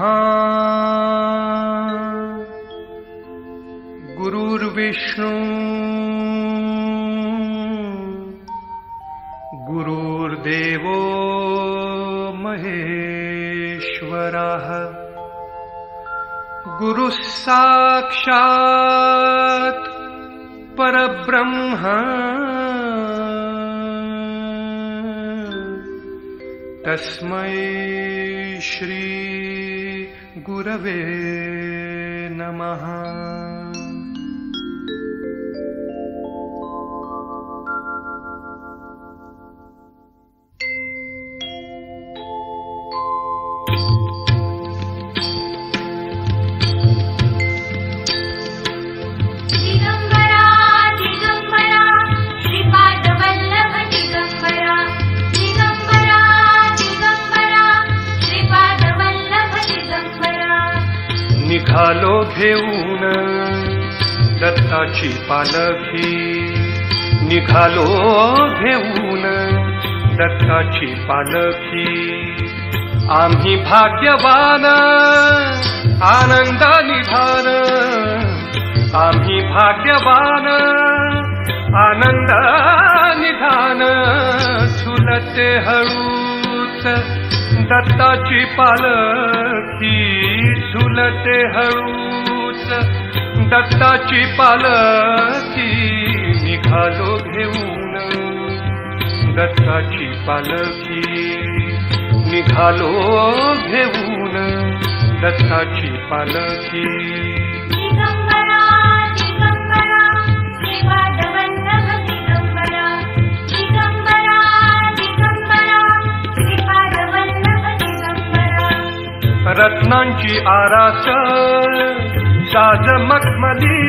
परब्रह्मा गुरुर्विष्णु गुरुर्देवो महेश्वरः गुरुः साक्षात् परब्रह्म तस्मै श्री गुरवे नमः। निघालो घेऊन दत्ताची पालखी, निघालो घेऊन दत्ताची पालखी। आम्ही भाग्यवान आनंद निधान, आम्ही भाग्यवान आनंद निधान। झुलते हळूच दत्ताची पालखी, झुलते हळूच दत्ताची पालखी। निघालो घेऊन दत्ताची पालखी, निघालो घेऊन दत्ताची पालखी। रत्नांची आरास साज मखमली,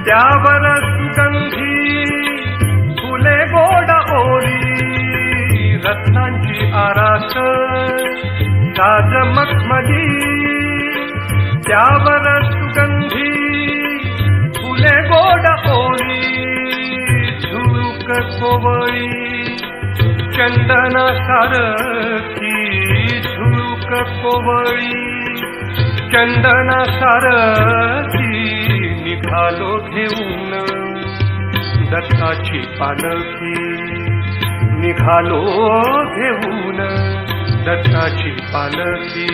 त्यावर सुगंधी फुले गोड ओली। रत्नांची आरास साज मखमली, त्यावर सुगंधी फुले गोड ओली। झुळूक कोवळी चंदना सारखी, झुळूक कोवळी चंदना सारखी। निघालो घेऊन दत्ताची पालखी, निघालो घेऊन दत्ताची पालखी।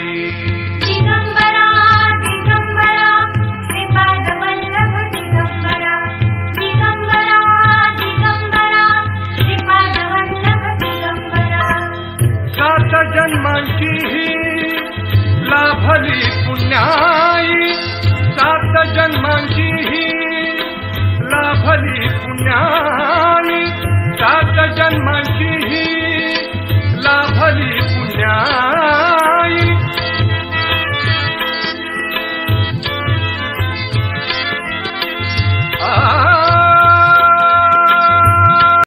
सात जन्मांची लाभली पुण्याई, सात जन्मांची लाभली पुण्याई, सात जन्मांची